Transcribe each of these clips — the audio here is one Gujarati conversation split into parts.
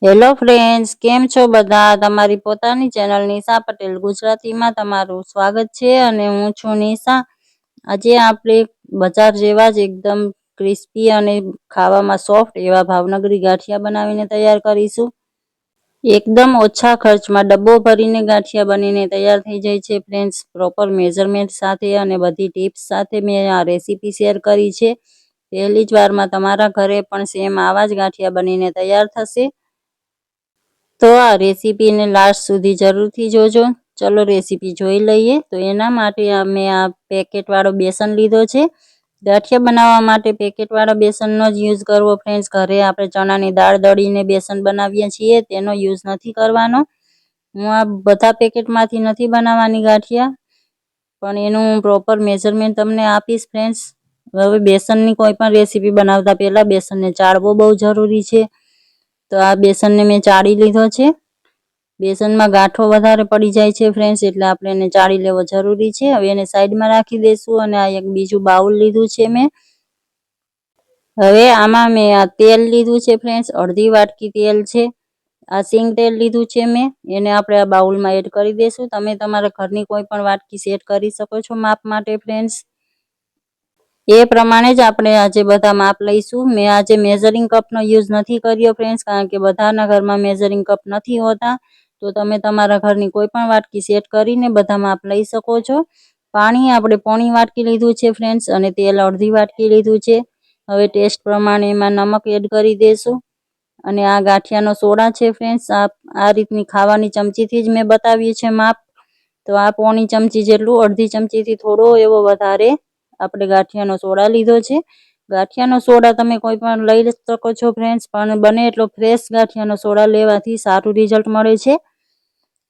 હેલો ફ્રેન્ડ્સ, કેમ છો બધા? તમારી પોતાની ચેનલ નિશા પટેલ ગુજરાતીમાં તમારું સ્વાગત છે અને હું છું નિશા. આજે આપણે બજાર જેવા જ એકદમ ક્રિસ્પી અને ખાવામાં સોફ્ટ એવા ભાવનગરી ગાંઠિયા બનાવીને તૈયાર કરીશું. એકદમ ઓછા ખર્ચમાં ડબ્બો ભરીને ગાંઠિયા બનીને તૈયાર થઈ જાય છે ફ્રેન્ડ્સ. પ્રોપર મેઝરમેન્ટ સાથે અને બધી ટિપ્સ સાથે મેં આ રેસીપી શેર કરી છે. પહેલી જ વારમાં તમારા ઘરે પણ સેમ આવા જ ગાંઠિયા બનીને તૈયાર થશે. તો આ રેસીપીને લાસ્ટ સુધી જરૂરથી જોજો. ચલો રેસીપી જોઈ લઈએ. તો એના માટે મેં આ પેકેટવાળો બેસન લીધો છે. ગાંઠિયા બનાવવા માટે પેકેટવાળા બેસનનો જ યુઝ કરવો ફ્રેન્ડ્સ. ઘરે આપણે ચણાની દાળ દળીને બેસન બનાવીએ છીએ, તેનો યુઝ નથી કરવાનો. હું આ બધા પેકેટમાંથી નથી બનાવવાની ગાંઠિયા, પણ એનું પ્રોપર મેઝરમેન્ટ તમને આપીશ ફ્રેન્ડ્સ. હવે બેસનની કોઈ પણ રેસીપી બનાવતા પહેલાં બેસનને ચાળવો બહુ જરૂરી છે. તો આ બેસનને મેં ચાળી લીધો છે. બેસનમાં ગાંઠો વધારે પડી જાય છે ફ્રેન્ડ્સ, એટલે આપણે એને ચાળી લેવો જરૂરી છે. હવે એને સાઈડમાં રાખી દઈશું અને આ એક બીજું બાઉલ લીધું છે મેં. હવે આમાં મેં આ તેલ લીધું છે ફ્રેન્ડ્સ, અડધી વાટકી તેલ છે. આ સિંગ તેલ લીધું છે મેં, એને આપણે આ બાઉલમાં એડ કરી દઈશું. તમે તમારા ઘરની કોઈ પણ વાટકી સેટ કરી શકો છો માપ માટે ફ્રેન્ડ્સ. એ પ્રમાણે જ આપણે આજે બધા માપ લઈશું. મેં આજે મેઝરિંગ કપનો યુઝ નથી કર્યો ફ્રેન્ડ્સ, કારણ કે બધાના ઘરમાં મેઝરિંગ કપ નથી હોતા. તો તમે તમારા ઘરની કોઈ પણ વાટકી સેટ કરીને બધા માપ લઈ શકો છો. પાણી આપણે પોણી વાટકી લીધું છે ફ્રેન્ડ્સ અને તેલ અડધી વાટકી લીધું છે. હવે ટેસ્ટ પ્રમાણે એમાં નમક એડ કરી દઈશું. અને આ ગાંઠિયાનો સોડા છે ફ્રેન્ડ્સ. આ રીતની ખાવાની ચમચીથી જ મેં બતાવ્યું છે માપ. તો આ પોણી ચમચી જેટલું, અડધી ચમચીથી થોડો એવો વધારે આપણે ગાંઠિયાનો સોડા લીધો છે. ગાંઠિયાનો સોડા તમે કોઈ પણ લઈ શકો છો ફ્રેન્ડ્સ, પણ બને એટલો ફ્રેશ ગાંઠિયાનો સોડા લેવાથી સારું રિઝલ્ટ મળે છે.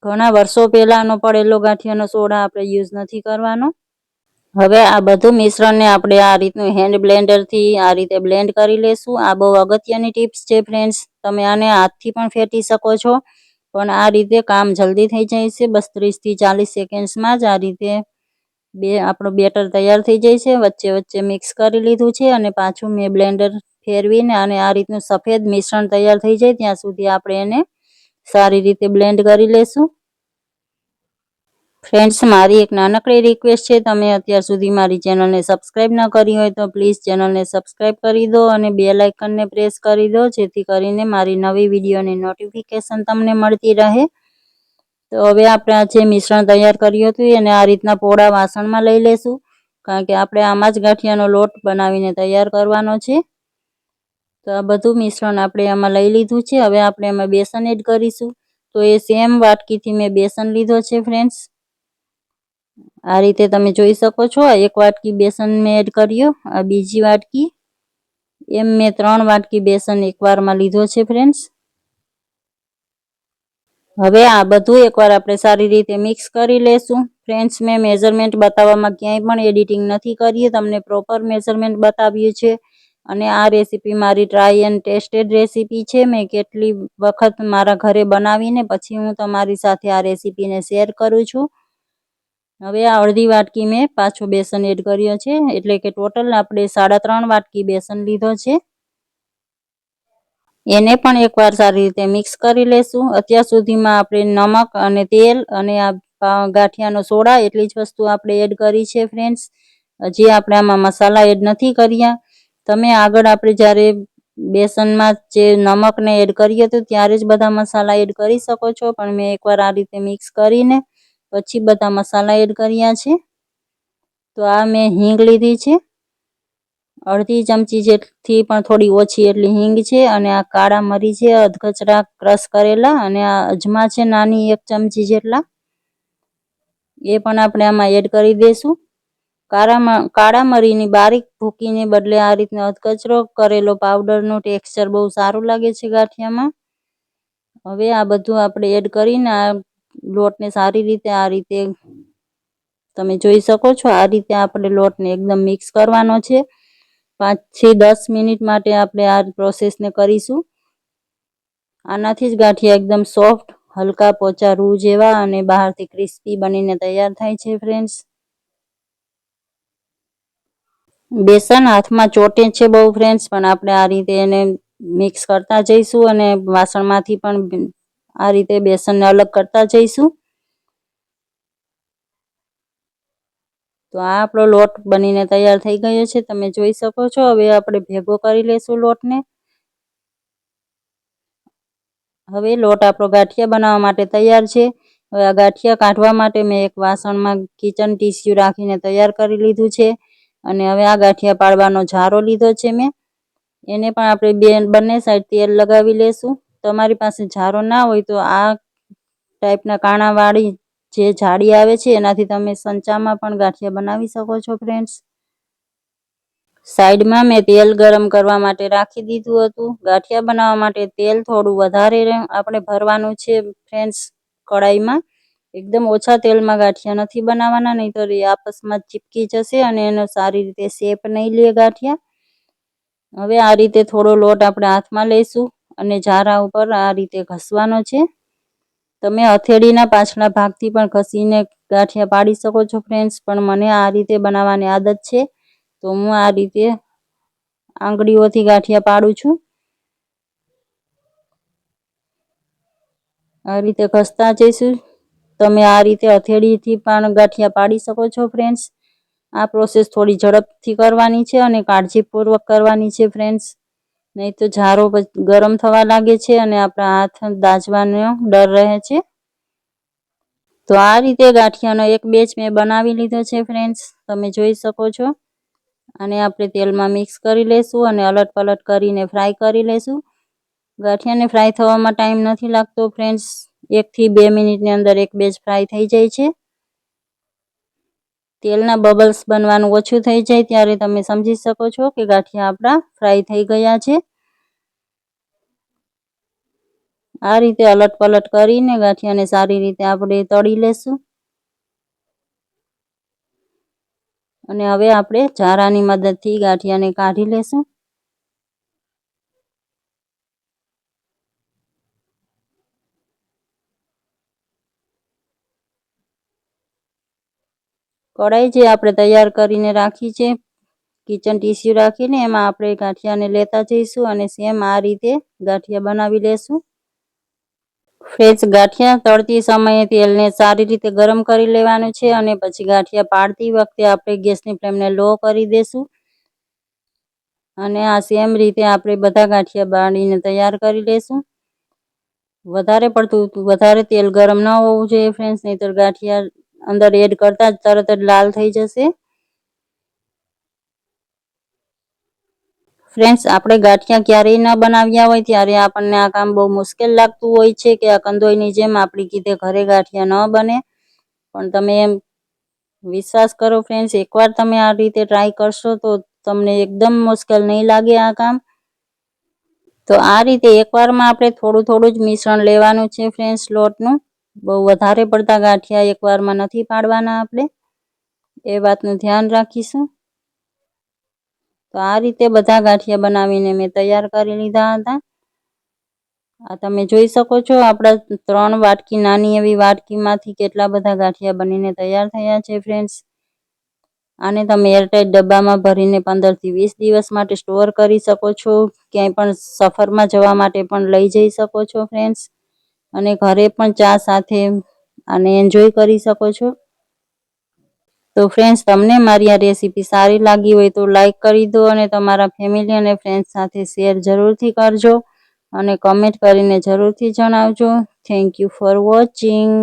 ઘણા વર્ષો પહેલાંનો પડેલો ગાંઠિયાનો સોડા આપણે યુઝ નથી કરવાનો. હવે આ બધું મિશ્રણને આપણે આ રીતનું હેન્ડ બ્લેન્ડરથી આ રીતે બ્લેન્ડ કરી લેશું. આ બહુ અગત્યની ટિપ્સ છે ફ્રેન્ડ્સ. તમે આને હાથથી પણ ફેટી શકો છો, પણ આ રીતે કામ જલ્દી થઈ જાય છે. બસ 30 થી 40 સેકન્ડ્સમાં જ આ રીતે આપણો બેટર તૈયાર થઈ જાય છે. વચ્ચે વચ્ચે મિક્સ કરી લીધું છે અને પાછું મેં બ્લેન્ડર ફેરવીને અને આ રીતનું સફેદ મિશ્રણ તૈયાર થઈ જાય ત્યાં સુધી આપણે એને સારી રીતે બ્લેન્ડ કરી લેશું. ફ્રેન્ડ્સ, મારી એક નાનકડી રિક્વેસ્ટ છે, તમે અત્યાર સુધી મારી ચેનલને સબસ્ક્રાઈબ ન કરી હોય તો પ્લીઝ ચેનલને સબસ્ક્રાઈબ કરી દો અને બેલ આઇકનને પ્રેસ કરી દો, જેથી કરીને મારી નવી વિડીયોની નોટિફિકેશન તમને મળતી રહે. તો હવે આપણે આ જે મિશ્રણ તૈયાર કર્યું હતું એને આ રીતના પોળા વાસણમાં લઈ લેશું, કારણ કે આપણે આમાં જ ગાંઠિયાનો લોટ બનાવીને તૈયાર કરવાનો છે. તો આ બધું મિશ્રણ આપણે આમાં લઈ લીધું છે. હવે આપણે એમાં બેસન એડ કરીશું. તો એ સેમ વાટકીથી મેં બેસન લીધો છે ફ્રેન્ડ્સ. આ રીતે તમે જોઈ શકો છો. એક વાટકી બેસન મેં એડ કર્યો, આ બીજી વાટકી, એમ મેં 3 વાટકી બેસન એકવારમાં લીધો છે ફ્રેન્ડ્સ. હવે આ બધું એકવાર આપણે સારી રીતે મિક્સ કરી લેશું. ફ્રેન્ડ્સ, મેં મેઝરમેન્ટ બતાવવામાં ક્યાંય પણ એડિટિંગ નથી કરી, તમને પ્રોપર મેઝરમેન્ટ બતાવ્યું છે. અને આ રેસીપી મારી ટ્રાય એન્ડ ટેસ્ટેડ રેસીપી છે. મેં કેટલી વખત મારા ઘરે બનાવીને પછી હું તમારી સાથે આ રેસીપીને શેર કરું છું. હવે આ અડધી વાટકી મેં પાછો બેસન એડ કર્યો છે, એટલે કે ટોટલ આપણે 3.5 વાટકી બેસન લીધો છે. એને પણ એકવાર સારી રીતે મિક્સ કરી લેશું. અત્યાર સુધીમાં આપણે નમક અને તેલ અને આ ગાંઠિયાનો સોડા એટલી જ વસ્તુ આપણે એડ કરી છે ફ્રેન્ડ્સ. હજી આપણે આમાં મસાલા એડ નથી કર્યા. તમે આગળ આપણે જ્યારે બેસનમાં જે નમકને એડ કર્યું હતું ત્યારે જ બધા મસાલા એડ કરી શકો છો, પણ મેં એકવાર આ રીતે મિક્સ કરીને પછી બધા મસાલા એડ કર્યા છે. તો આ મેં હિંગ લીધી છે, અડધી ચમચી જેટલી પણ થોડી ઓછી એટલી હિંગ છે. અને આ કાળા મરી છે અધકચરા ક્રશ કરેલા, અને આ અજમા છે નાની 1 ચમચી જેટલા, એ પણ આપણે આમાં એડ કરી દઈશું. કાળા મરીની બારીક ભૂકીને બદલે આ રીતનો અધકચરો કરેલો પાવડરનું ટેક્સચર બહુ સારું લાગે છે ગાંઠિયામાં. હવે આ બધું આપણે એડ કરીને આ લોટને સારી રીતે આ રીતે તમે જોઈ શકો છો. આ રીતે આપણે લોટને એકદમ મિક્સ કરવાનો છે. 5 થી 10 મિનિટ માટે આપણે આ પ્રોસેસને કરીશું. આનાથી જ ગાંઠિયા એકદમ સોફ્ટ, હલકા પોચા રૂ જેવા અને બહારથી ક્રિસ્પી બનીને તૈયાર થાય છે ફ્રેન્ડ્સ. બેસન હાથમાં ચોટે છે બહુ ફ્રેન્ડ્સ, પણ આપણે આ રીતે એને મિક્સ કરતા જઈશું અને વાસણમાંથી પણ આ રીતે બેસનને અલગ કરતા જઈશું. તો આ આપણો લોટ બનીને તૈયાર થઈ ગયો છે, તમે જોઈ શકો છો. હવે આપણે ભેગો કરી લેશું લોટને. હવે લોટ આપણો ગાંઠિયા બનાવવા માટે તૈયાર છે. હવે આ ગાંઠિયા કાઢવા માટે મેં એક વાસણમાં કિચન ટીસ્યુ રાખીને તૈયાર કરી લીધું છે. અને હવે આ ગાંઠિયા પાડવાનો જારો લીધો છે મેં. એને પણ આપણે બંને સાઈડ તેલ લગાવી લેશું. તમારી પાસે જારો ના હોય તો આ ટાઈપના કાણાવાળી જે જાળી આવે છે એનાથી તમે સંચામાં પણ ગાંઠિયા બનાવી શકો છો ફ્રેન્ડ્સ. સાઈડમાં મેં તેલ ગરમ કરવા માટે રાખી દીધું હતું. ગાંઠિયા બનાવવા માટે તેલ થોડું વધારે આપણે ભરવાનું છે ફ્રેન્ડ્સ કઢાઈમાં. એકદમ ઓછા તેલમાં ગાંઠિયા નથી બનાવવાના, નહીંતર એ આપસમાં ચીપકી જશે અને એનો સારી રીતે શેપ નહીં લે ગાંઠિયા. હવે આ રીતે થોડો લોટ આપણે હાથમાં લઈશું અને જારા ઉપર આ રીતે ઘસવાનો છે. તમે હથેળીના પાછળના ભાગથી પણ ઘસીને ગાંઠિયા પાડી શકો છો ફ્રેન્ડ્સ, પણ મને આ રીતે બનાવવાની આદત છે તો હું આ રીતે આંગળીઓથી ગાંઠિયા પાડું છું. આ રીતે ઘસતા જઈશું. તમે આ રીતે હથેળીથી પણ ગાંઠિયા પાડી શકો છો ફ્રેન્ડ્સ. આ પ્રોસેસ થોડી ઝડપથી કરવાની છે અને કાળજીપૂર્વક કરવાની છે ફ્રેન્ડ્સ, નહીં તો જારો ગરમ થવા લાગે છે અને આપણા હાથ દાઝવાનો ડર રહે છે. તો આ રીતે ગાંઠિયાનો એક બેચ મેં બનાવી લીધો છે ફ્રેન્ડ્સ, તમે જોઈ શકો છો. અને આપણે તેલમાં મિક્સ કરી લઈશું અને અલટ પલટ કરીને ફ્રાય કરી લઈશું. ગાંઠિયાને ફ્રાય થવામાં ટાઈમ નથી લાગતો ફ્રેન્ડ્સ, 1 થી 2 મિનિટની અંદર એક બેચ ફ્રાય થઈ જાય છે. તેલના બબલ્સ બનવાનું ઓછું થઈ જાય ત્યારે તમે સમજી શકો છો કે ગાંઠિયા આપણા ફ્રાય થઈ ગયા છે. આ રીતે અલટ પલટ કરીને ગાંઠિયાને સારી રીતે આપણે તળી લેશું. અને હવે આપણે જારાની મદદથી ગાંઠિયાને કાઢી લેશું. કઢાઈ જે આપણે તૈયાર કરીને રાખી છે કિચન ટીસ્યુ રાખીને, એમાં આપણે ગાંઠિયાને લેતા જઈશું અને સેમ આ રીતે ગાંઠિયા બનાવી લેશું. ફ્રેન્ડ્સ, ગાંઠિયા તળતી સમયે તેલને સારી રીતે ગરમ કરી લેવાનું છે અને પછી ગાંઠિયા પાડતી વખતે આપણે ગેસની ફ્લેમને લો કરી દેશું. અને આ સેમ રીતે આપણે બધા ગાંઠિયા બાળીને તૈયાર કરી લેશું. વધારે તેલ ગરમ ન હોવું જોઈએ ફ્રેન્ડ્સ, નહીંતર ગાંઠિયા અંદર એડ કરતા જ તરત જ લાલ થઈ જશે. ફ્રેન્ડ્સ, આપણે ગાંઠિયા ક્યારેય ન બનાવ્યા હોય ત્યારે આપણને આ કામ બહુ મુશ્કેલ લાગતું હોય છે કે આ કંદોઈની જેમ આપણી કીધે ઘરે ગાંઠિયા ન બને. પણ તમે એમ વિશ્વાસ કરો ફ્રેન્ડ્સ, એકવાર તમે આ રીતે ટ્રાય કરશો તો તમને એકદમ મુશ્કેલ નહીં લાગે આ કામ. તો આ રીતે એકવારમાં આપણે થોડું થોડું જ મિશ્રણ લેવાનું છે ફ્રેન્ડ્સ લોટનું. બહુ વધારે પડતા ગાંઠિયા એકવારમાં નથી પાડવાના આપણે, એ વાતનું ધ્યાન રાખીશું. તો આ રીતે બધા ગાંઠિયા બનાવીને મેં તૈયાર કરી લીધા હતા. આ તમે જોઈ શકો છો આપણા 3 વાટકી નાની એવી વાટકીમાંથી કેટલા બધા ગાંઠિયા બનીને તૈયાર થયા છે ફ્રેન્ડ્સ. આને તમે એરટાઈટ ડબ્બામાં ભરીને 15 થી 20 દિવસ માટે સ્ટોર કરી શકો છો. ક્યાંય પણ સફરમાં જવા માટે પણ લઈ જઈ શકો છો ફ્રેન્ડ્સ. અને ઘરે પણ ચા સાથે આને એન્જોય કરી શકો છો. તો ફ્રેન્ડ્સ, તમને મારી આ રેસીપી સારી લાગી હોય તો લાઈક કરી દો અને તમારા ફેમિલી અને ફ્રેન્ડ્સ સાથે શેર જરૂરથી કરજો અને કમેન્ટ કરીને જરૂરથી જણાવજો. Thank you for watching.